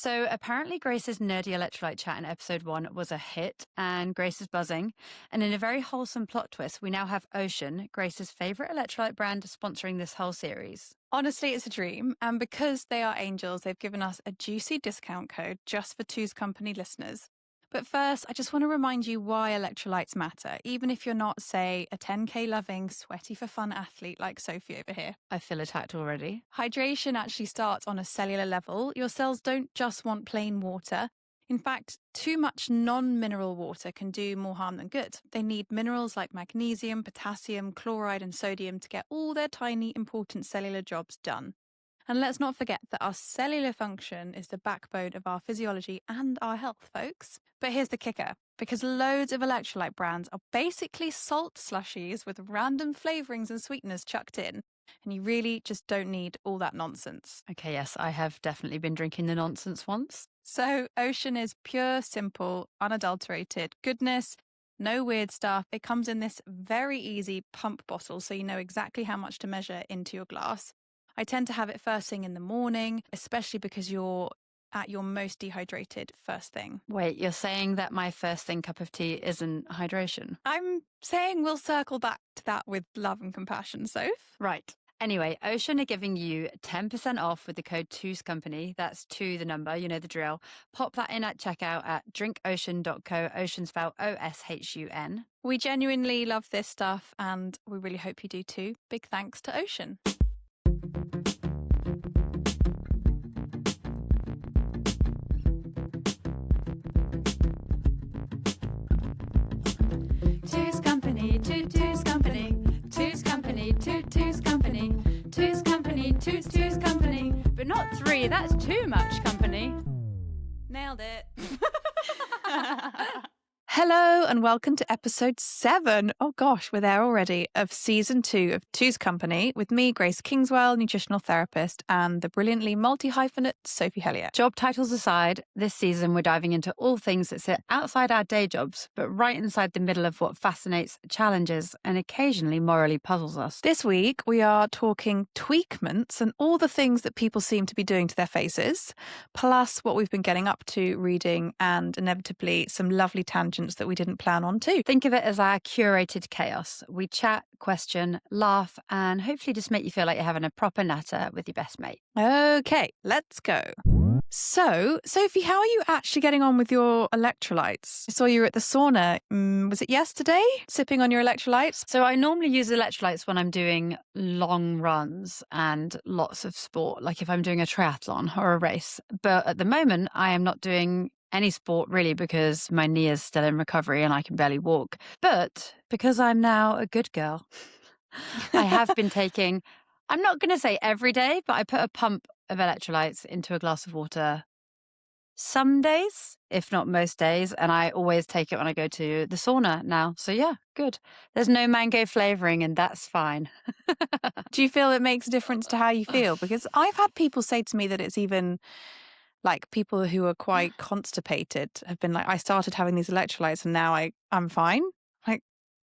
So apparently Grace's nerdy electrolyte chat in episode 1 was a hit and Grace is buzzing. And in a very wholesome plot twist, we now have Ocean, Grace's favourite electrolyte brand, sponsoring this whole series. Honestly, it's a dream. And because they are angels, they've given us a juicy discount code just for Two's Company listeners. But first, I just want to remind you why electrolytes matter, even if you're not, say, a 10K loving, sweaty for fun athlete like Sophie over here. I feel attacked already. Hydration actually starts on a cellular level. Your cells don't just want plain water. In fact, too much non-mineral water can do more harm than good. They need minerals like magnesium, potassium, chloride, and sodium to get all their tiny, important cellular jobs done. And let's not forget that our cellular function is the backbone of our physiology and our health, folks. But here's the kicker. Because loads of electrolyte brands are basically salt slushies with random flavourings and sweeteners chucked in. And you really just don't need all that nonsense. Okay, yes, I have definitely been drinking the nonsense once. So Ocean is pure, simple, unadulterated goodness. No weird stuff. It comes in this very easy pump bottle, so you know exactly how much to measure into your glass. I tend to have it first thing in the morning, especially because you're at your most dehydrated first thing. Wait, you're saying that my first thing cup of tea isn't hydration? I'm saying we'll circle back to that with love and compassion, Soph. Right. Anyway, Ocean are giving you 10% off with the code Two's Company. That's 2 the number, you know the drill. Pop that in at checkout at drinkocean.co, Ocean spelled OSHUN. We genuinely love this stuff and we really hope you do too. Big thanks to Ocean. Two's Company, Two's Company, Two's Company, Two's Company, Two's Company, Two's Company. But not 3, that's too much company. Nailed it. Hello and welcome to episode 7. Oh gosh, we're there already, of season 2 of Two's Company with me, Grace Kingswell, nutritional therapist, and the brilliantly multi-hyphenate Sophie Hellier. Job titles aside, this season we're diving into all things that sit outside our day jobs, but right inside the middle of what fascinates, challenges, and occasionally morally puzzles us. This week we are talking tweakments and all the things that people seem to be doing to their faces, plus what we've been getting up to, reading, and inevitably some lovely tangents that we didn't plan on too. Think of it as our curated chaos. We chat, question, laugh, and hopefully just make you feel like you're having a proper natter with your best mate. Okay, let's go. So, Sophie, how are you actually getting on with your electrolytes? I saw you were at the sauna. Was it yesterday? Sipping on your electrolytes? So I normally use electrolytes when I'm doing long runs and lots of sport, like if I'm doing a triathlon or a race. But at the moment, I am not doing any sport really because my knee is still in recovery and I can barely walk. But because I'm now a good girl, I have been taking, I'm not going to say every day, but I put a pump of electrolytes into a glass of water some days, if not most days. And I always take it when I go to the sauna now. So yeah, good. There's no mango flavoring and that's fine. Do you feel it makes a difference to how you feel? Because I've had people say to me that it's even like people who are quite constipated have been like, I started having these electrolytes and now I'm fine. Like,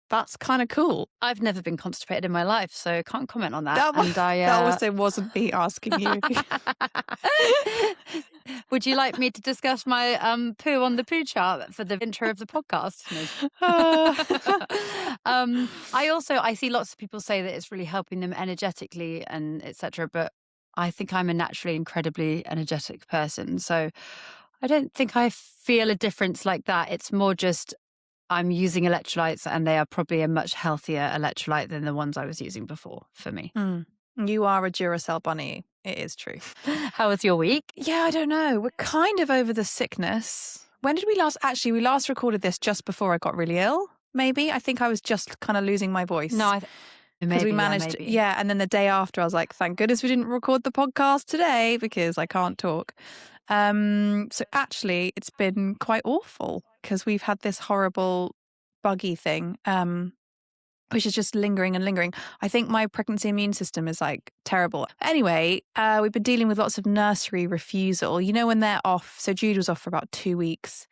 that's kind of cool. I've never been constipated in my life, so I can't comment on that. That also wasn't me asking you. Would you like me to discuss my poo on the poo chart for the intro of the podcast? I see lots of people say that it's really helping them energetically and etc. But I think I'm a naturally incredibly energetic person, so I don't think I feel a difference like that. It's more just I'm using electrolytes and they are probably a much healthier electrolyte than the ones I was using before for me. You are a Duracell bunny. It is true. How was your week? Yeah, I don't know. We're kind of over the sickness. When did we last? Actually, we last recorded this just before I got really ill, maybe. I think I was just kind of losing my voice. No, because we managed, and then the day after I was like, thank goodness we didn't record the podcast today because I can't talk. So actually it's been quite awful because we've had this horrible buggy thing, which is just lingering and lingering. I think my pregnancy immune system is like terrible. Anyway, we've been dealing with lots of nursery refusal. You know, when they're off. So Jude was off for about 2 weeks.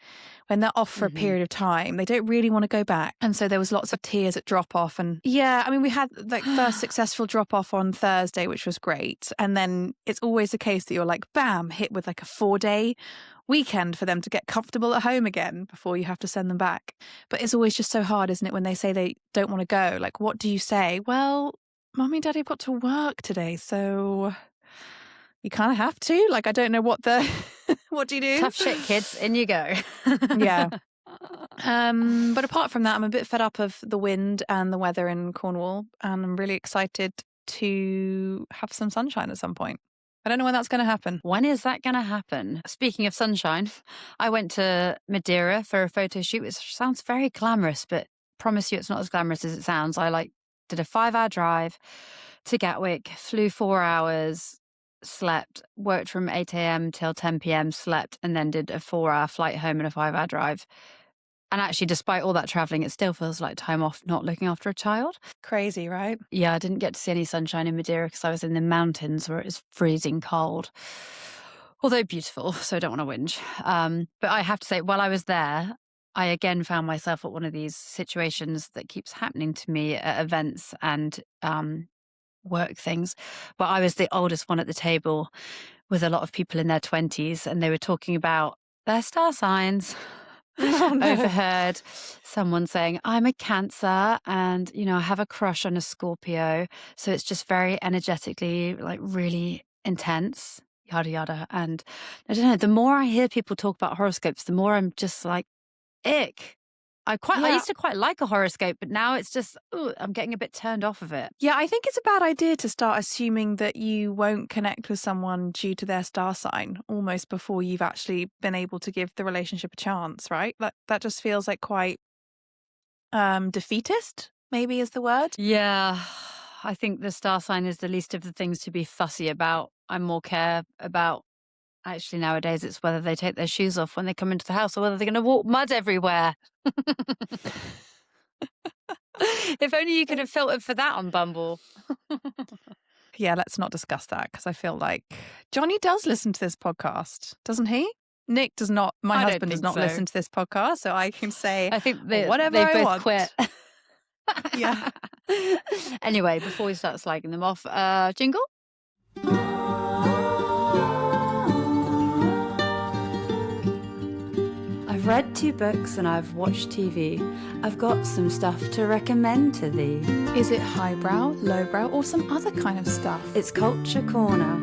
when they're off for a Mhm. period of time, they don't really want to go back. And so there was lots of tears at drop off. And yeah, I mean, we had like first successful drop off on Thursday, which was great. And then it's always the case that you're like, bam, hit with like a 4-day weekend for them to get comfortable at home again before you have to send them back. But it's always just so hard, isn't it, when they say they don't want to go? Like, what do you say? Well, Mummy and Daddy have got to work today, so you kind of have to. Like, I don't know what the what do you do? Tough shit, kids. In you go. Yeah. But apart from that, I'm a bit fed up of the wind and the weather in Cornwall, and I'm really excited to have some sunshine at some point. I don't know when that's going to happen. When is that going to happen? Speaking of sunshine, I went to Madeira for a photo shoot, which sounds very glamorous, but promise you it's not as glamorous as it sounds. I did a 5-hour drive to Gatwick, flew 4 hours, slept, worked from 8 a.m. till 10 p.m., slept, and then did a 4-hour flight home and a 5-hour drive. And actually, despite all that traveling, it still feels like time off not looking after a child. Crazy, right? Yeah, I didn't get to see any sunshine in Madeira because I was in the mountains where it was freezing cold. Although beautiful, so I don't want to whinge. But I have to say, while I was there, I again found myself at one of these situations that keeps happening to me at events and work things. But I was the oldest one at the table with a lot of people in their 20s, and they were talking about their star signs. Oh, no. Overheard someone saying, I'm a Cancer and, I have a crush on a Scorpio. So it's just very energetically, like really intense, yada, yada. And I don't know, the more I hear people talk about horoscopes, the more I'm just like, ick. I Yeah. used to quite like a horoscope, but now it's just, I'm getting a bit turned off of it. Yeah, I think it's a bad idea to start assuming that you won't connect with someone due to their star sign almost before you've actually been able to give the relationship a chance, right? That just feels like quite defeatist, maybe is the word. Yeah, I think the star sign is the least of the things to be fussy about. I more care about, actually nowadays, it's whether they take their shoes off when they come into the house or whether they're going to walk mud everywhere. If only you could have filtered for that on Bumble. Yeah, let's not discuss that because I feel like Johnny does listen to this podcast, doesn't he? Nick does not. My I don't husband does think not so. listen to this podcast, so I can say I think whatever they I both want. quit. Yeah. Anyway, before we start slagging them off, jingle? I've read 2 books and I've watched TV. I've got some stuff to recommend to thee. Is it highbrow, lowbrow, or some other kind of stuff? It's Culture Corner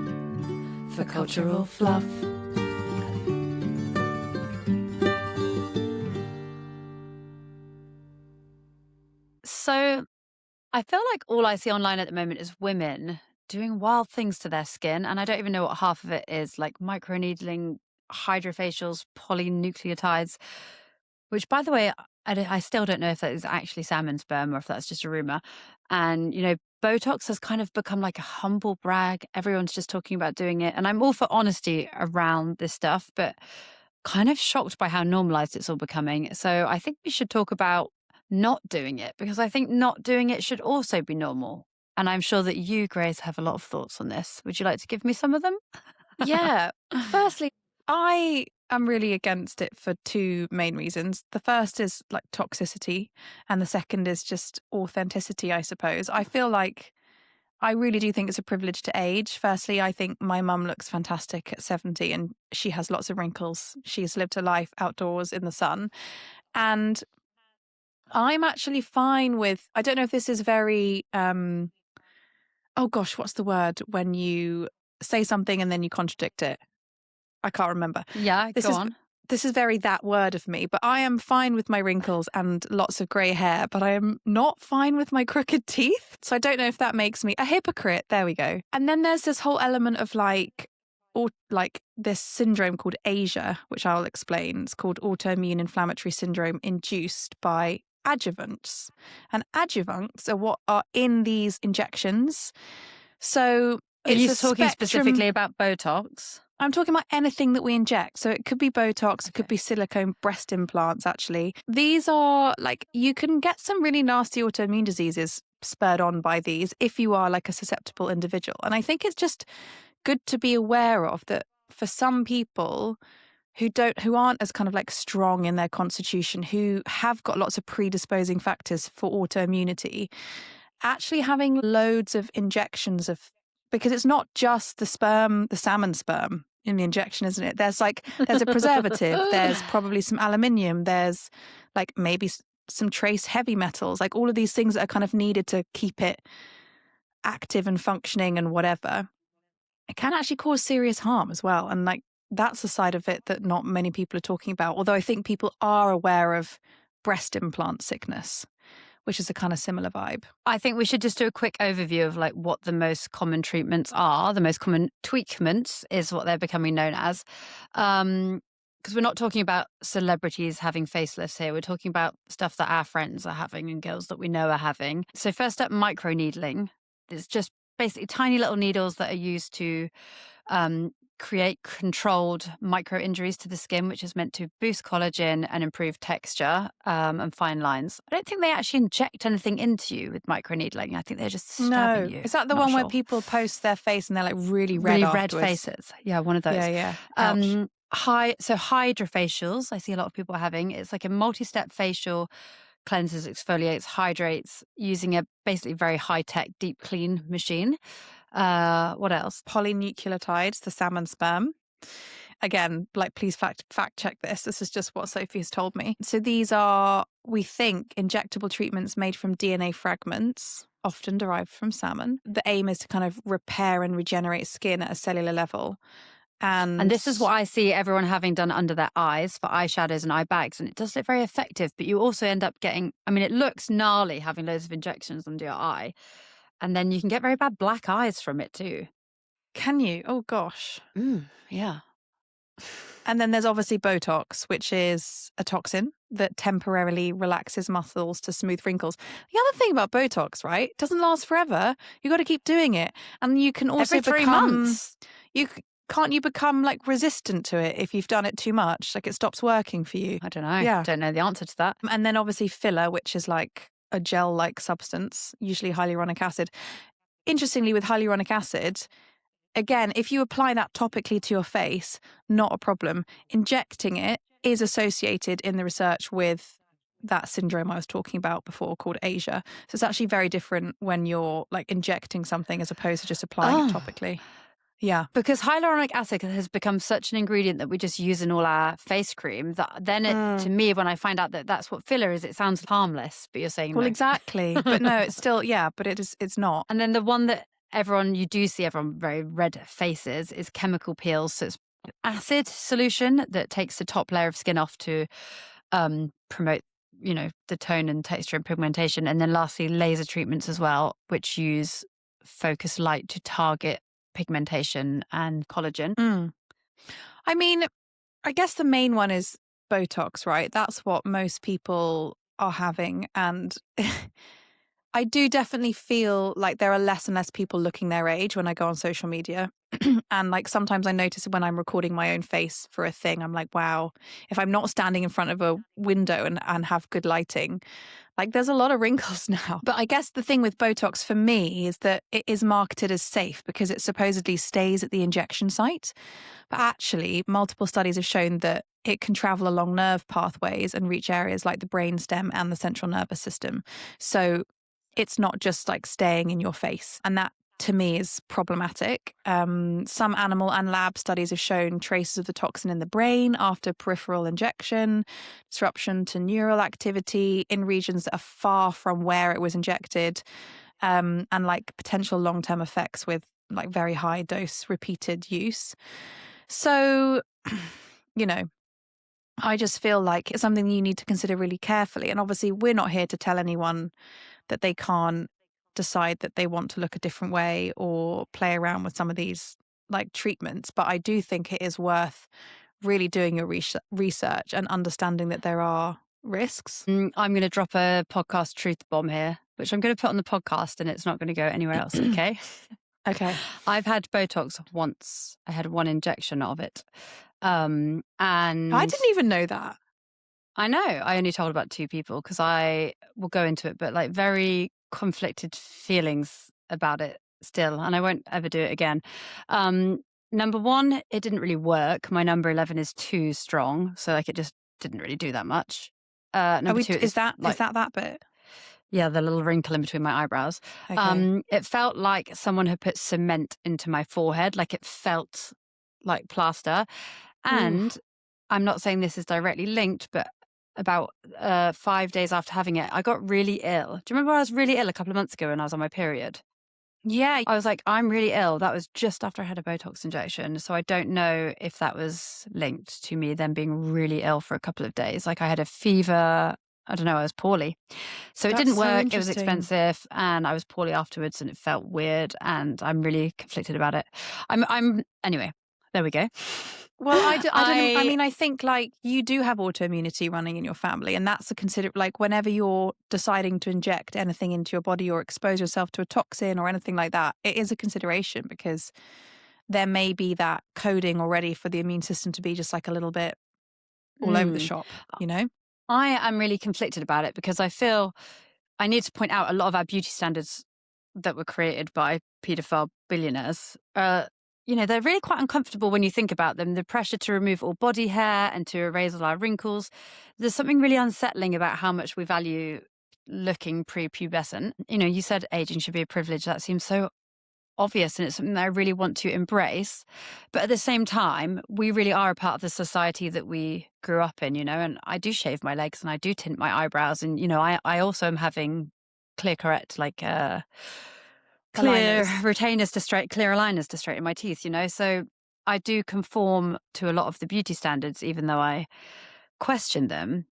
for cultural fluff. So I feel like all I see online at the moment is women doing wild things to their skin, and I don't even know what half of it is, like microneedling, hydrofacials, polynucleotides, which, by the way, I still don't know if that is actually salmon sperm or if that's just a rumor. And, Botox has kind of become like a humble brag. Everyone's just talking about doing it. And I'm all for honesty around this stuff, but kind of shocked by how normalized it's all becoming. So I think we should talk about not doing it because I think not doing it should also be normal. And I'm sure that you, Grace, have a lot of thoughts on this. Would you like to give me some of them? Yeah. Firstly, I am really against it for 2 main reasons. The first is like toxicity, and the second is just authenticity, I suppose. I feel like I really do think it's a privilege to age. Firstly, I think my mum looks fantastic at 70 and she has lots of wrinkles. She's lived her life outdoors in the sun. And I'm actually fine with, I don't know if this is very, oh gosh, what's the word when you say something and then you contradict it? I can't remember. Yeah, This go is on. this is very that word of me, but I am fine with my wrinkles and lots of grey hair, but I am not fine with my crooked teeth. So I don't know if that makes me a hypocrite. There we go. And then there's this whole element of like this syndrome called Asia, which I'll explain. It's called autoimmune inflammatory syndrome induced by adjuvants. And adjuvants are what are in these injections. So Are it's you a talking spectrum. specifically about Botox? I'm talking about anything that we inject. So it could be Botox, it could be silicone breast implants, actually. These are like, you can get some really nasty autoimmune diseases spurred on by these if you are like a susceptible individual. And I think it's just good to be aware of that for some people, who aren't as kind of like strong in their constitution, who have got lots of predisposing factors for autoimmunity, actually having loads of injections of, because it's not just the sperm, the salmon sperm in the injection, isn't it? There's a preservative, there's probably some aluminium, there's like maybe some trace heavy metals, like all of these things that are kind of needed to keep it active and functioning and whatever. It can actually cause serious harm as well. And like that's a side of it that not many people are talking about. Although I think people are aware of breast implant sickness, which is a kind of similar vibe. I think we should just do a quick overview of like what the most common treatments are. The most common tweakments is what they're becoming known as. Because we're not talking about celebrities having facelifts here. We're talking about stuff that our friends are having and girls that we know are having. So first up, microneedling. It's just basically tiny little needles that are used to create controlled micro injuries to the skin, which is meant to boost collagen and improve texture and fine lines. I don't think they actually inject anything into you with microneedling. I think they're just stabbing you. Is that the Not one where sure. people post their face and they're like really red Really afterwards? red faces? Yeah, one of those. Yeah. Ouch. Hydrofacials, I see a lot of people having. It's like a multi-step facial, cleanses, exfoliates, hydrates using a basically very high-tech deep clean machine. What else? Polynucleotides, the salmon sperm. Again, like please fact check this. This is just what Sophie has told me. So these are, we think, injectable treatments made from DNA fragments, often derived from salmon. The aim is to kind of repair and regenerate skin at a cellular level. And this is what I see everyone having done under their eyes for eyeshadows and eye bags. And it does look very effective, but you also end up getting, I mean, it looks gnarly having loads of injections under your eye. And then you can get very bad black eyes from it too. Can you? Oh, gosh. Yeah. And then there's obviously Botox, which is a toxin that temporarily relaxes muscles to smooth wrinkles. The other thing about Botox, right? It doesn't last forever. You got to keep doing it. And you can also Every 3 months. Can't you become like resistant to it if you've done it too much? Like it stops working for you. I don't know. Yeah. Don't know the answer to that. And then obviously filler, which is like a gel-like substance, usually hyaluronic acid. Interestingly, with hyaluronic acid, again, if you apply that topically to your face, not a problem. Injecting it is associated in the research with that syndrome I was talking about before called Asia. So it's actually very different when you're like injecting something as opposed to just applying it topically. Yeah. Because hyaluronic acid has become such an ingredient that we just use in all our face cream that then to me, when I find out that that's what filler is, it sounds harmless, but you're saying Well, no. exactly. But no, it's still, but it's not. And then the one that you do see everyone very red faces is chemical peels. So it's acid solution that takes the top layer of skin off to promote, the tone and texture and pigmentation. And then lastly, laser treatments as well, which use focused light to target pigmentation and collagen. I mean, I guess the main one is Botox, right? That's what most people are having. And I do definitely feel like there are less and less people looking their age when I go on social media. And like sometimes I notice when I'm recording my own face for a thing, I'm like, wow, if I'm not standing in front of a window and have good lighting, like there's a lot of wrinkles now. But I guess the thing with Botox for me is that it is marketed as safe because it supposedly stays at the injection site. But actually, multiple studies have shown that it can travel along nerve pathways and reach areas like the brainstem and the central nervous system. So it's not just like staying in your face. And that to me is problematic. Some animal and lab studies have shown traces of the toxin in the brain after peripheral injection, disruption to neural activity in regions that are far from where it was injected, and like potential long-term effects with like very high dose repeated use. So, I just feel like it's something you need to consider really carefully. And obviously we're not here to tell anyone that they can't decide that they want to look a different way or play around with some of these like treatments. But I do think it is worth really doing your research and understanding that there are risks. I'm going to drop a podcast truth bomb here, which I'm going to put on the podcast and it's not going to go anywhere else. Okay. Okay. I've had Botox once. I had one injection of it. And I didn't even know that. I know. I only told about 2 people because I will go into it, but like very conflicted feelings about it still, and I won't ever do it again. Number one, it didn't really work. My number 11 is too strong. So like it just didn't really do that much. Are Number we? two Is is that like, that bit? yeah, the little wrinkle in between my eyebrows. Okay. It felt like someone had put cement into my forehead. Like it felt like plaster. Ooh. And I'm not saying this is directly linked, but about 5 days after having it, I got really ill. Do you remember I was really ill a couple of months ago when I was on my period? Yeah. I was like, I'm really ill. That was just after I had a Botox injection. So I don't know if that was linked to me then being really ill for a couple of days. Like I had a fever. I don't know. I was poorly. So it That's didn't so work. It was interesting. expensive and I was poorly afterwards and it felt weird and I'm really conflicted about it. Anyway, there we go. Well, I don't know. I I, mean, I think like you do have autoimmunity running in your family, and that's a like whenever you're deciding to inject anything into your body or expose yourself to a toxin or anything like that, it is a consideration because there may be that coding already for the immune system to be just like a little bit all over the mm, shop, you know? I am really conflicted about it because I feel I need to point out a lot of our beauty standards that were created by paedophile billionaires. They're really quite uncomfortable when you think about them. The pressure to remove all body hair and to erase all our wrinkles. There's something really unsettling about how much we value looking prepubescent. You said aging should be a privilege. That seems so obvious and it's something that I really want to embrace. But at the same time, we really are a part of the society that we grew up in, and I do shave my legs and I do tint my eyebrows. And, I also am having clear correct, like clear Aligners. retainers to clear aligners to straighten my teeth, So I do conform to a lot of the beauty standards, even though I question them.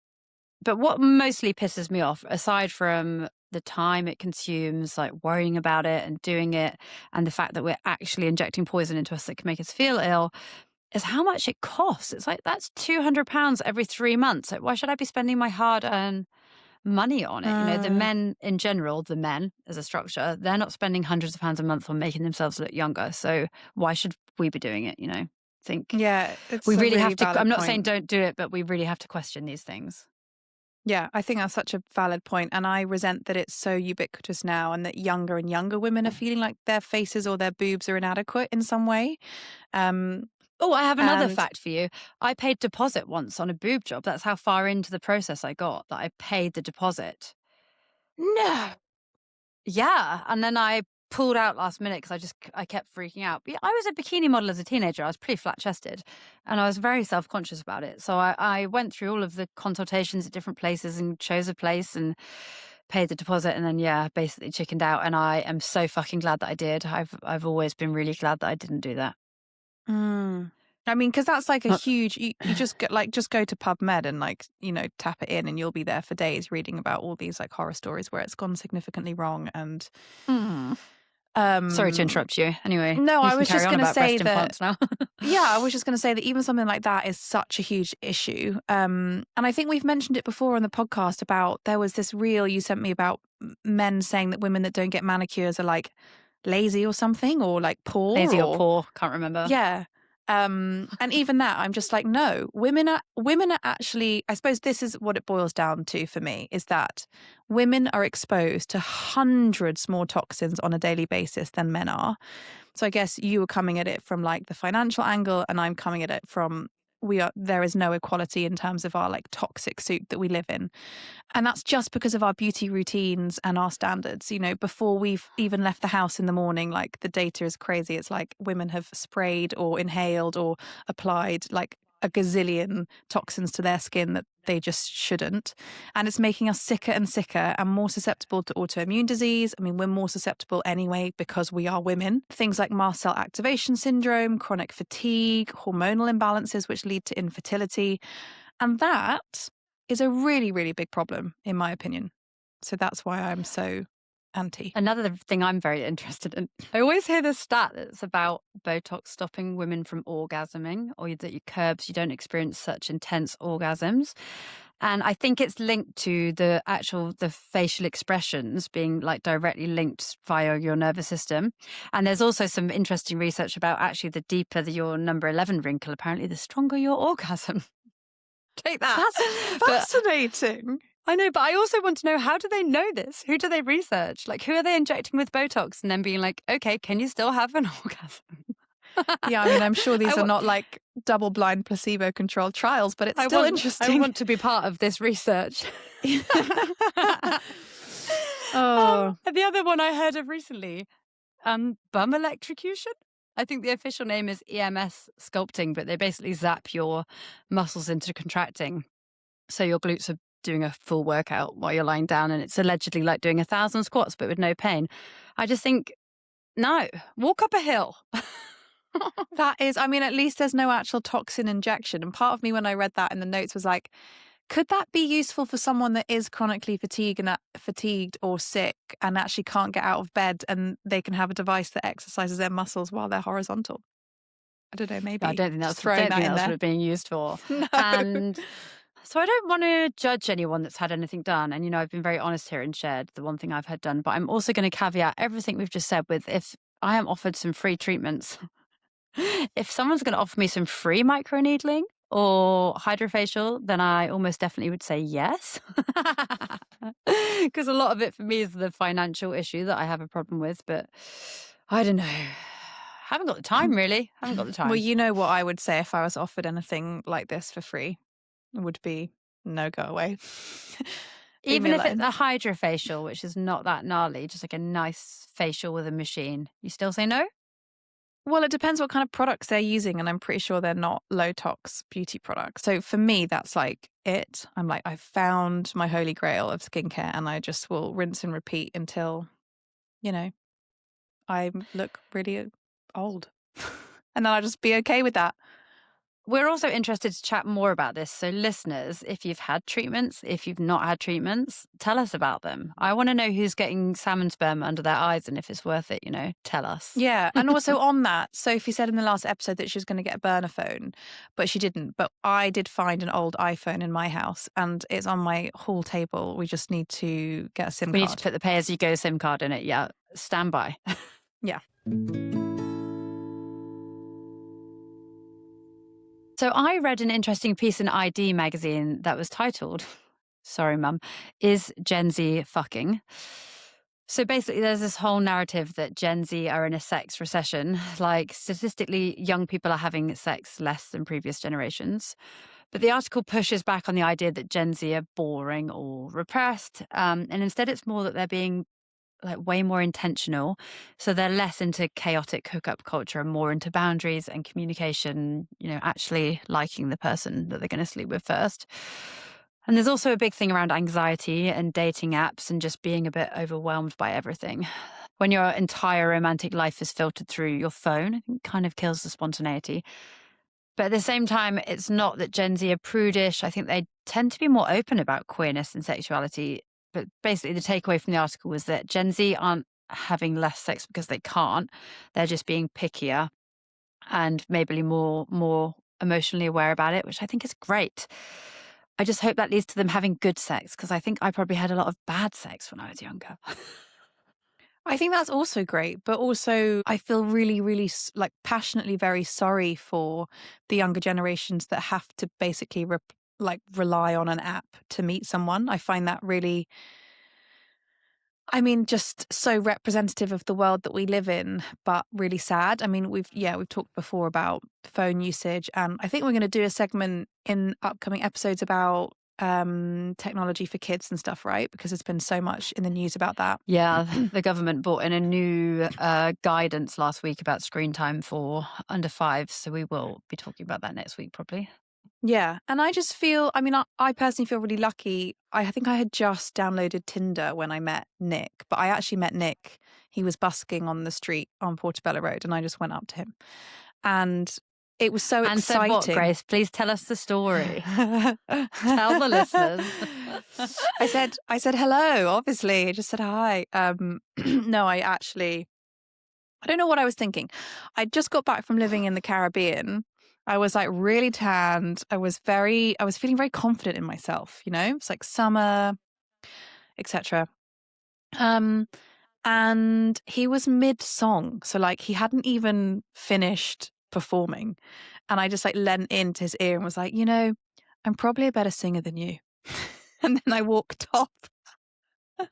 But what mostly pisses me off, aside from the time it consumes, like worrying about it and doing it, and the fact that we're actually injecting poison into us that can make us feel ill, is how much it costs. It's like, that's £200 every 3 months. Like, why should I be spending my hard earned money on it? The Mm, men in general, the men as a structure, they're not spending hundreds of pounds a month on making themselves look younger. So why should we be doing it? Think yeah, we it's a really really have to. I'm valid not saying point. don't do it, but we really have to question these things. Yeah, I think that's such a valid point, and I resent that it's so ubiquitous now and that younger and younger women are feeling like their faces or their boobs are inadequate in some way. Um, Oh, I have another and fact for you. I paid deposit once on a boob job. That's how far into the process I got, that I paid the deposit. no. Yeah, and then I pulled out last minute because I kept freaking out. But yeah, I was a bikini model as a teenager. I was pretty flat chested, and I was very self conscious about it. So I went through all of the consultations at different places and chose a place and paid the deposit, and then basically chickened out. And I am so fucking glad that I did. I've always been really glad that I didn't do that. Mm. I mean, because that's like a Uh, huge. You just get like just go to PubMed and like tap it in, and you'll be there for days reading about all these like horror stories where it's gone significantly wrong. And mm. Sorry to um, interrupt you. Anyway, no, you I can was carry just on going to about say breast that. implants now. Yeah, I was just going to say that even something like that is such a huge issue. And I think we've mentioned it before on the podcast about there was this reel you sent me about men saying that women that don't get manicures are like lazy or something or like poor Lazy or or poor, can't remember. yeah. And even that, I'm just like, no, women are actually, I suppose this is what it boils down to for me, is that women are exposed to hundreds more toxins on a daily basis than men are. So I guess you were coming at it from like the financial angle, and I'm coming at it from there is no equality in terms of our like toxic soup that we live in. And that's just because of our beauty routines and our standards. Before we've even left the house in the morning, like the data is crazy. It's like women have sprayed or inhaled or applied like a gazillion toxins to their skin that they just shouldn't. And it's making us sicker and sicker and more susceptible to autoimmune disease. I mean, we're more susceptible anyway because we are women. Things like mast cell activation syndrome, chronic fatigue, hormonal imbalances, which lead to infertility. And that is a really, really big problem, in my opinion. So that's why I'm so anti. Another thing I'm very interested in, I always hear this stat that's about Botox stopping women from orgasming, or that you don't experience such intense orgasms. And I think it's linked to the facial expressions being like directly linked via your nervous system. And there's also some interesting research about actually the deeper your number 11 wrinkle, apparently the stronger your orgasm. Take that. That's But fascinating. I know, but I also want to know, how do they know this? Who do they research? Like, who are they injecting with Botox and then being like, okay, can you still have an orgasm? Yeah, I mean, I'm sure I these are wa- not like double-blind placebo-controlled trials, but it's still I interesting. want to be part of this research. Oh, The other one I heard of recently, bum electrocution. I think the official name is EMS sculpting, but they basically zap your muscles into contracting. So your glutes are doing a full workout while you're lying down, and it's allegedly like doing 1,000 squats, but with no pain. I just think, no, walk up a hill. that is, I mean, at least there's no actual toxin injection. And part of me, when I read that in the notes, was like, could that be useful for someone that is chronically fatigued or sick and actually can't get out of bed, and they can have a device that exercises their muscles while they're horizontal? I don't know, I maybe. don't think Just that's throwing that in what there. it's being used for. No. And so I don't want to judge anyone that's had anything done. And, I've been very honest here and shared the one thing I've had done. But I'm also going to caveat everything we've just said with, if I am offered some free treatments, if someone's going to offer me some free microneedling or hydrofacial, then I almost definitely would say yes. Because a lot of it for me is the financial issue that I have a problem with. But I don't know. Haven't got the time, really. Haven't got the time. Well, you know what I would say if I was offered anything like this for free. It would be no, go away. Leave me Even if it's alone. a hydrofacial, which is not that gnarly, just like a nice facial with a machine, you still say no? Well, it depends what kind of products they're using, and I'm pretty sure they're not low tox beauty products. So for me, that's like it. I'm like, I've found my holy grail of skincare, and I just will rinse and repeat until, I look really old. And then I'll just be okay with that. We're also interested to chat more about this. So, listeners, if you've had treatments, if you've not had treatments, tell us about them. I want to know who's getting salmon sperm under their eyes and if it's worth it, tell us. Yeah. And also on that, Sophie said in the last episode that she was going to get a burner phone, but she didn't. But I did find an old iPhone in my house, and it's on my hall table. We just need to get a SIM We card. need to put the pay as you go SIM card in it. Yeah. Stand by. Yeah. So I read an interesting piece in ID magazine that was titled, sorry, mum, Is Gen Z Fucking? So basically, there's this whole narrative that Gen Z are in a sex recession. Like, statistically, young people are having sex less than previous generations. But the article pushes back on the idea that Gen Z are boring or repressed. And instead, it's more that they're being like way more intentional. So they're less into chaotic hookup culture and more into boundaries and communication, actually liking the person that they're going to sleep with first. And there's also a big thing around anxiety and dating apps and just being a bit overwhelmed by everything. When your entire romantic life is filtered through your phone, I think it kind of kills the spontaneity. But at the same time, it's not that Gen Z are prudish. I think they tend to be more open about queerness and sexuality. But basically, the takeaway from the article was that Gen Z aren't having less sex because they can't. They're just being pickier and maybe more emotionally aware about it, which I think is great. I just hope that leads to them having good sex, because I think I probably had a lot of bad sex when I was younger. I think that's also great, but also I feel really, really like passionately very sorry for the younger generations that have to basically rely on an app to meet someone. I find that really, I mean, just so representative of the world that we live in, but really sad. I mean, we've talked before about phone usage, and I think we're going to do a segment in upcoming episodes about technology for kids and stuff, right? Because there's been so much in the news about that. Yeah, the government brought in a new guidance last week about screen time for under 5. So we will be talking about that next week, probably. Yeah. And I just feel, I mean, I personally feel really lucky. I think I had just downloaded Tinder when I met Nick, but I actually met Nick. He was busking on the street on Portobello Road, and I just went up to him. And it was so And exciting. said what, Grace? Please tell us the story. Tell the listeners. I said hello, obviously. I just said hi. No, I don't know what I was thinking. I just got back from living in the Caribbean. I was like really tanned. I was feeling very confident in myself, It's like summer, etc. And he was mid-song. So like he hadn't even finished performing. And I just like leant into his ear and was like, I'm probably a better singer than you. And then I walked off.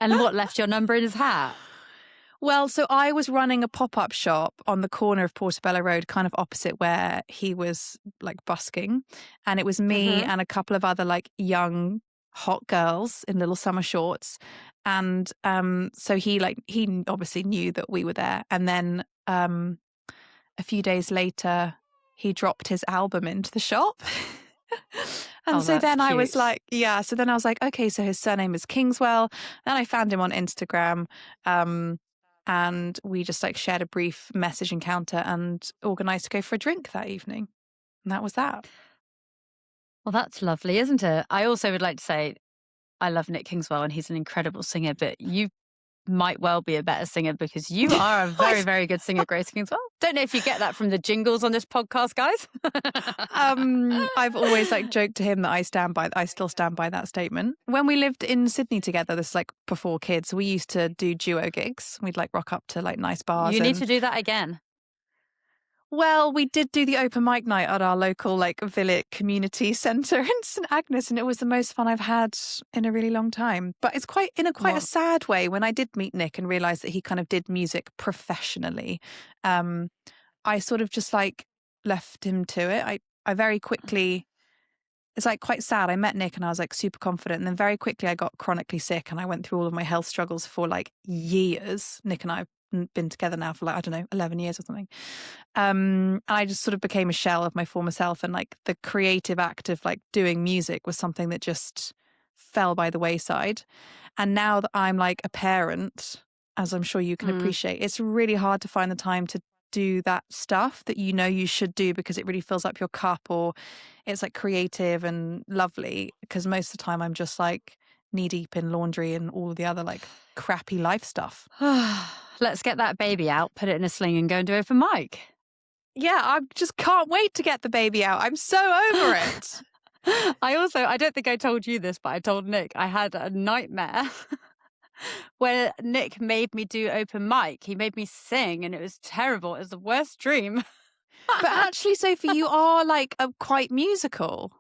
And what, left your number in his hat? Well, so I was running a pop-up shop on the corner of Portobello Road, kind of opposite where he was like busking. And it was me Hmm. and a couple of other like young hot girls in little summer shorts. And so he obviously knew that we were there. And then a few days later, he dropped his album into the shop. And Oh, so that's then I was cute. like, yeah. So then I was like, okay, so his surname is Kingswell. Then I found him on Instagram. And we just like shared a brief message encounter and organized to go for a drink that evening. And that was that. Well, that's lovely, isn't it? I also would like to say I love Nick Kingswell and he's an incredible singer, but you might well be a better singer because you are a very, very good singer, Grace Kingswell. Don't know if you get that from the jingles on this podcast, guys. I've always like joked to him that I still stand by that statement. When we lived in Sydney together, this is like before kids, we used to do duo gigs. We'd like rock up to like nice bars You need and to do that again. well, we did do the open mic night at our local like village community centre in St Agnes, and it was the most fun I've had in a really long time. But it's quite a Well, sad way when I did meet Nick and realised that he kind of did music professionally. I sort of just like left him to it. I very quickly it's like quite sad. I met Nick and I was like super confident. And then very quickly I got chronically sick and I went through all of my health struggles for like years. Nick and I have been together now for like, I don't know, 11 years or something. And I just sort of became a shell of my former self. And like the creative act of like doing music was something that just fell by the wayside. And now that I'm like a parent, as I'm sure you can mm, appreciate, it's really hard to find the time to do that stuff that you know you should do because it really fills up your cup or it's like creative and lovely because most of the time I'm just like knee deep in laundry and all the other like crappy life stuff. let's get that baby out, put it in a sling and go and do open mic. Yeah, I just can't wait to get the baby out. I'm so over it. I don't think I told you this, but I told Nick I had a nightmare where Nick made me do open mic. He made me sing and it was terrible. It was the worst dream. But actually, Sophie, you are like quite musical.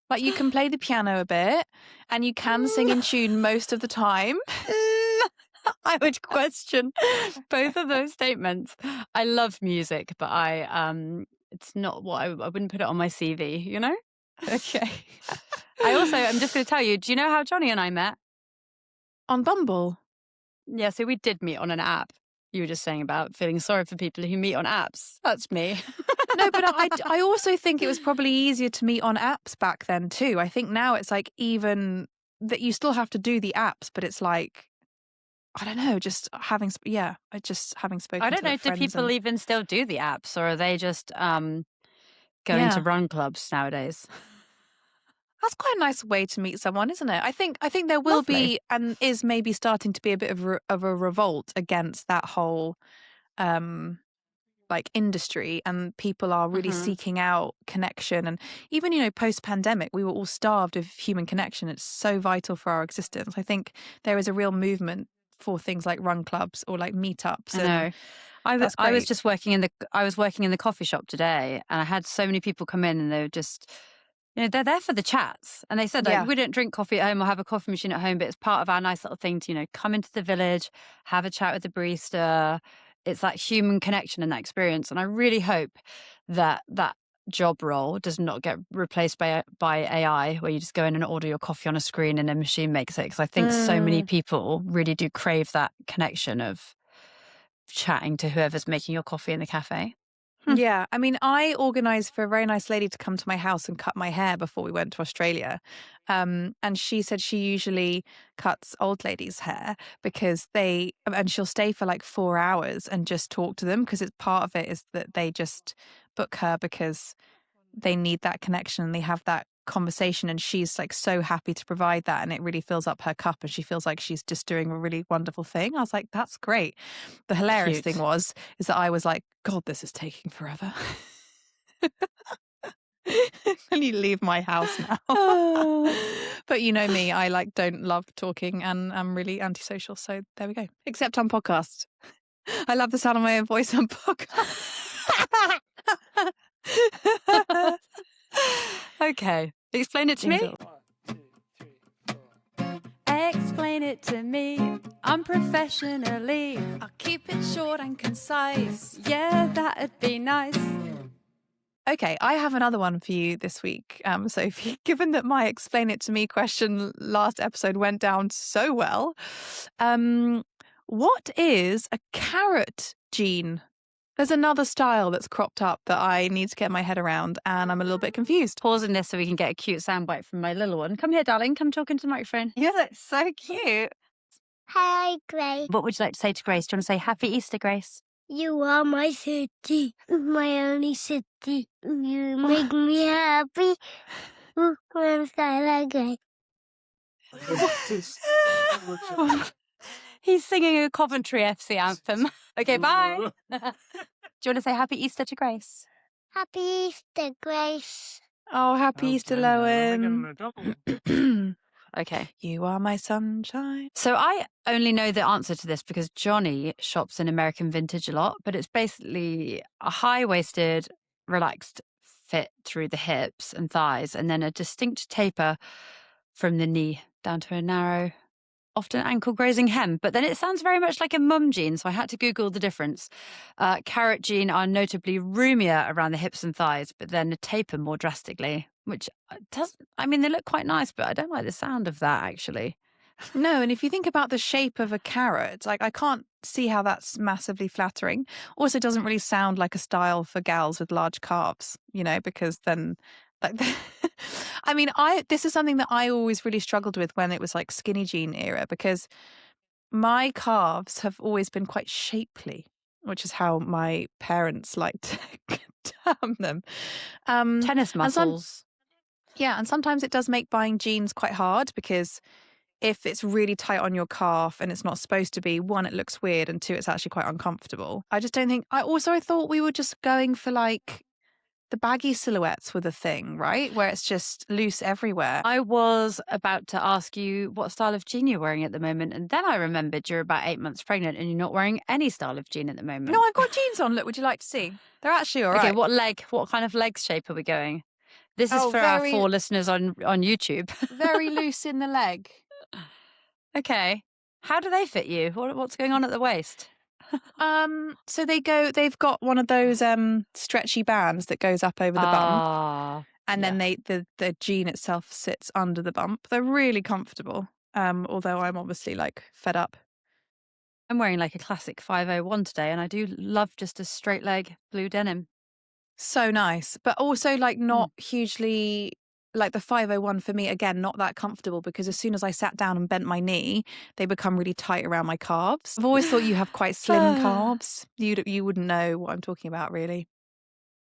Like you can play the piano a bit and you can sing in tune most of the time. I would question both of those statements. I love music, but it's not what I wouldn't put it on my CV, you know? Okay. I'm just going to tell you, do you know how Johnny and I met? On Bumble. Yeah, so we did meet on an app. You were just saying about feeling sorry for people who meet on apps. That's me. No, but I also think it was probably easier to meet on apps back then too. I think now it's like even that you still have to do the apps, but it's like, I don't know, just having spoken I don't to know, like do friends people and even still do the apps or are they just going to yeah. run clubs nowadays? That's quite a nice way to meet someone, isn't it? I think there will Lovely. be and is maybe starting to be a bit of a revolt against that whole like industry, and people are really Hmm. seeking out connection. And even post pandemic, we were all starved of human connection. It's so vital for our existence. I think there is a real movement for things like run clubs or like meetups, I and know. that's I was great. just I was working in the coffee shop today and I had so many people come in and they were just, they're there for the chats. And they said, like, Yeah. we don't drink coffee at home or have a coffee machine at home, but it's part of our nice little thing to, come into the village, have a chat with the barista. It's that human connection and that experience. And I really hope that that job role does not get replaced by AI, where you just go in and order your coffee on a screen and a machine makes it. Because I think so many Mm. people really do crave that connection of chatting to whoever's making your coffee in the cafe. Yeah, I mean, I organised for a very nice lady to come to my house and cut my hair before we went to Australia. And she said she usually cuts old ladies' hair and she'll stay for like 4 hours and just talk to them because it's part of it is that they just book her because they need that connection and they have that conversation, and she's like so happy to provide that, and it really fills up her cup and she feels like she's just doing a really wonderful thing. I was like, that's great. The hilarious thing Cute. is that I was like, God, this is taking forever. I need to leave my house now. But you know me, I like don't love talking and I'm really antisocial, so there we go. Except on podcasts. I love the sound of my own voice on podcasts. Okay, explain it to me. Jingle. Explain it to me unprofessionally. I'll keep it short and concise. Yeah, that'd be nice. Okay, I have another one for you this week, Sophie. Given that my explain it to me question last episode went down so well, what is a carrot gene? There's another style that's cropped up that I need to get my head around, and I'm a little bit confused. Pausing this so we can get a cute soundbite from my little one. Come here, darling. Come talk into the microphone. You look so cute. Hi, Grace. What would you like to say to Grace? Do you want to say Happy Easter, Grace? You are my city, my only city. You make me happy. I'm Skylar Gray. He's singing a Coventry FC anthem. Okay, bye. Do you want to say Happy Easter to Grace? Happy Easter, Grace. Oh, happy Easter, Lowen. Okay. You are my sunshine. So I only know the answer to this because Johnny shops in American Vintage a lot, but it's basically a high-waisted, relaxed fit through the hips and thighs, and then a distinct taper from the knee down to a narrow, often ankle-grazing hem. But then it sounds very much like a mum jean, so I had to Google the difference. Carrot jean are notably roomier around the hips and thighs, but then a taper more drastically, which does, I mean, they look quite nice, but I don't like the sound of that, actually. No, and if you think about the shape of a carrot, like I can't see how that's massively flattering. Also, it doesn't really sound like a style for gals with large calves, because then like I mean, this is something that I always really struggled with when it was like skinny jean era, because my calves have always been quite shapely, which is how my parents liked to term them. Tennis muscles. And sometimes it does make buying jeans quite hard, because if it's really tight on your calf and it's not supposed to be, one, it looks weird, and two, it's actually quite uncomfortable. I just don't think. I thought we were just going for like the baggy silhouettes were the thing, right? Where it's just loose everywhere. I was about to ask you what style of jean you're wearing at the moment, and then I remembered you're about 8 months pregnant and you're not wearing any style of jean at the moment. No, I've got jeans on. Look, would you like to see? They're actually all right. Okay, what kind of leg shape are we going? This is for our 4 listeners on YouTube. Very loose in the leg. Okay. How do they fit you? What's going on at the waist? So they've got one of those stretchy bands that goes up over the bum. And then the jean itself sits under the bump. They're really comfortable. Although I'm obviously like fed up. I'm wearing like a classic 501 today, and I do love just a straight leg blue denim. So nice, but also like not hugely, like the 501 for me, again, not that comfortable, because as soon as I sat down and bent my knee, they become really tight around my calves. I've always thought you have quite slim calves. You wouldn't know what I'm talking about, really.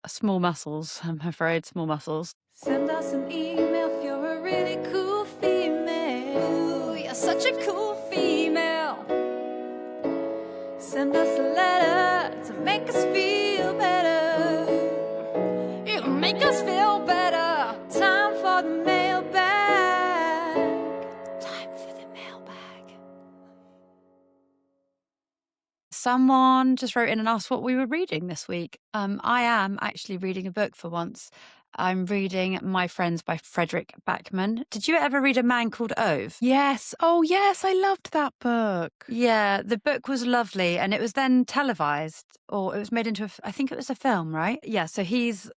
Small muscles, I'm afraid, small muscles. Send us an email if you're a really cool female. Ooh, you're such a cool female. Send us a letter to make us feel better. It'll make us feel better. Time for the mailbag. Time for the mailbag. Someone just wrote in and asked what we were reading this week. I am actually reading a book for once. I'm reading My Friends by Frederick Backman. Did you ever read A Man Called Ove? Yes. Oh, yes. I loved that book. Yeah, the book was lovely, and it was then televised, or it was made into I think it was a film, right? Yeah, so he's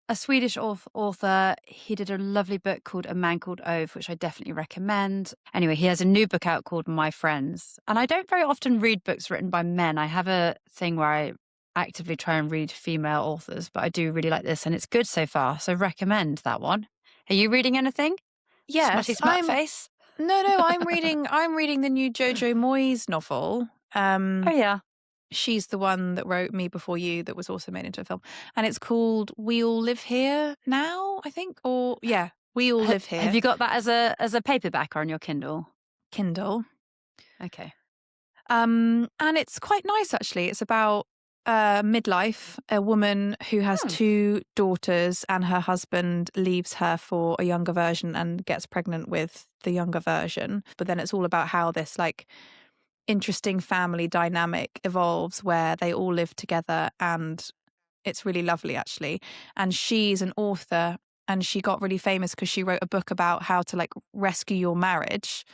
a Swedish author. He did a lovely book called A Man Called Ove, which I definitely recommend. Anyway, he has a new book out called My Friends. And I don't very often read books written by men. I have a thing where I actively try and read female authors, but I do really like this, and it's good so far. So recommend that one. Are you reading anything? Yes, Smut face? No, I'm reading the new Jojo Moyes novel. Oh yeah. She's the one that wrote Me Before You, that was also made into a film. And it's called We All Live Here Now, I think. Or, yeah, We All Live Here. Have you got that as a paperback or on your Kindle? Kindle. Okay. And it's quite nice, actually. It's about midlife, a woman who has 2 daughters, and her husband leaves her for a younger version and gets pregnant with the younger version. But then it's all about how this, like, interesting family dynamic evolves, where they all live together, and it's really lovely, actually. And she's an author, and she got really famous because she wrote a book about how to like rescue your marriage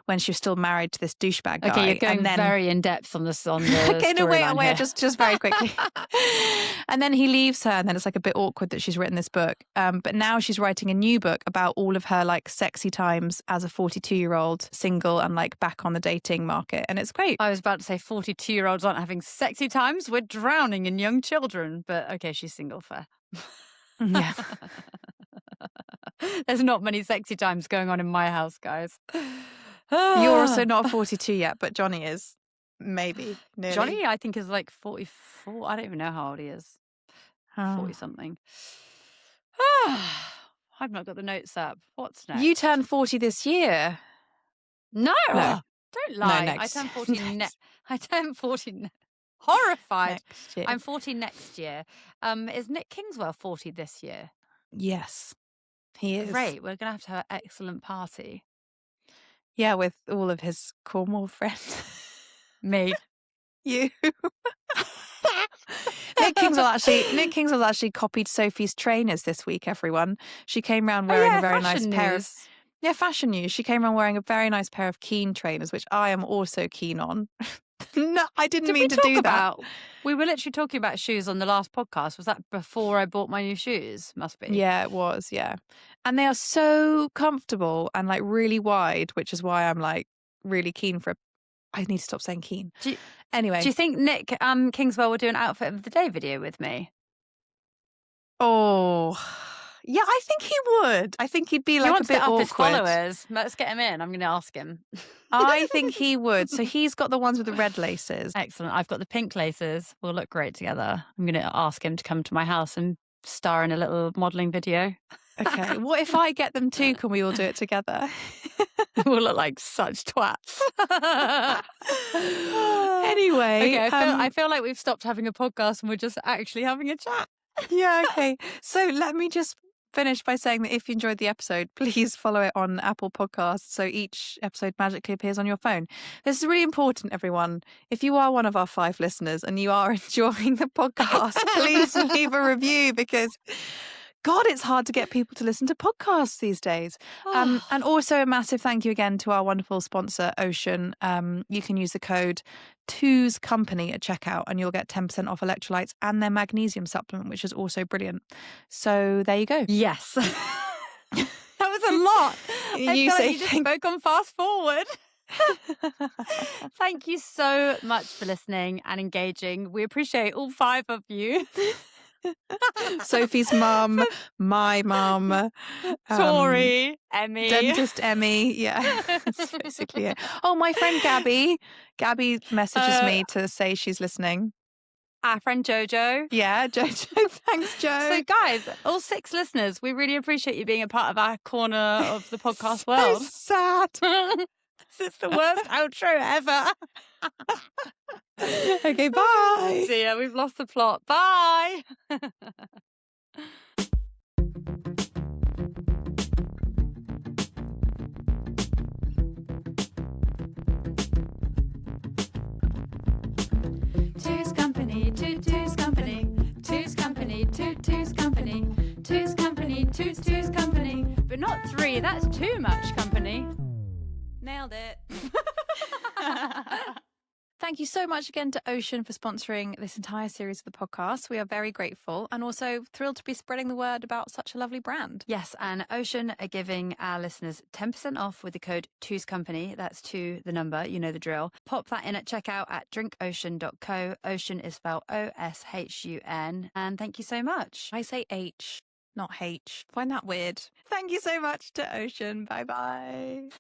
when she was still married to this douchebag guy. Okay, you're going and then, very in depth on this on the okay, no, wait, storyline here. just very quickly. And then he leaves her, and then it's like a bit awkward that she's written this book. But now she's writing a new book about all of her like sexy times as a 42-year-old single and like back on the dating market, and it's great. I was about to say 42-year-olds aren't having sexy times. We're drowning in young children. But okay, she's single, fair. Yeah. There's not many sexy times going on in my house, guys. You're also not 42 yet, but Johnny is. Maybe. Nearly. Johnny, I think, is like 44. I don't even know how old he is. 40 something. I've not got the notes up. What's next? You turn 40 this year. No. No. Don't lie. Next. I turn 40 I turn 40 horrified. Next year. I'm 40 next year. Is Nick Kingswell 40 this year? Yes. He is. Great. We're going to have an excellent party. Yeah, with all of his Cornwall friends. Me. You. Nick Kingswell actually copied Sophie's trainers this week, everyone. She came around wearing a very nice pair of... Yeah, fashion news. She came around wearing a very nice pair of Keen trainers, which I am also keen on. No, I didn't mean to do that. We were literally talking about shoes on the last podcast. Was that before I bought my new shoes? Must be. Yeah, it was, yeah. And they are so comfortable and like really wide, which is why I'm like really keen for I need to stop saying keen. Anyway. Do you think Nick Kingswell would do an outfit of the day video with me? Oh, yeah, I think he would. I think he'd be like a bit awkward. His followers. Let's get him in. I'm going to ask him. I think he would. So he's got the ones with the red laces. Excellent. I've got the pink laces. We'll look great together. I'm going to ask him to come to my house and star in a little modelling video. Okay. What if I get them too? Can we all do it together? We'll look like such twats. Anyway. Okay, I feel like we've stopped having a podcast and we're just actually having a chat. Yeah, okay. So let me just finish by saying that if you enjoyed the episode, please follow it on Apple Podcasts so each episode magically appears on your phone. This is really important, everyone. If you are one of our 5 listeners and you are enjoying the podcast, please leave a review because... God, it's hard to get people to listen to podcasts these days. And also a massive thank you again to our wonderful sponsor, Ocean. You can use the code TWOSCompany at checkout and you'll get 10% off electrolytes and their magnesium supplement, which is also brilliant. So there you go. Yes. That was a lot. You just spoke on fast forward. Thank you so much for listening and engaging. We appreciate all 5 of you. Sophie's mum, my mum, Tori, Emmy, dentist Emmy. Yeah, that's basically it. Oh, my friend Gabby. Gabby messages me to say she's listening. Our friend Jojo. Yeah, Jojo. Thanks, Jo. So, guys, all 6 listeners, we really appreciate you being a part of our corner of the podcast world. So sad. This is the worst outro ever. Okay, bye. See ya, we've lost the plot. Bye. Two's company, two's company, two's company, two's company, two's company, two's company, but not 3. That's too much company. Nailed it. Thank you so much again to Ocean for sponsoring this entire series of the podcast. We are very grateful and also thrilled to be spreading the word about such a lovely brand. Yes, and Ocean are giving our listeners 10% off with the code TWOSCompany. That's 2, the number, you know the drill. Pop that in at checkout at drinkocean.co. Ocean is spelled OSHUN. And thank you so much. I say H, not H. Find that weird. Thank you so much to Ocean. Bye-bye.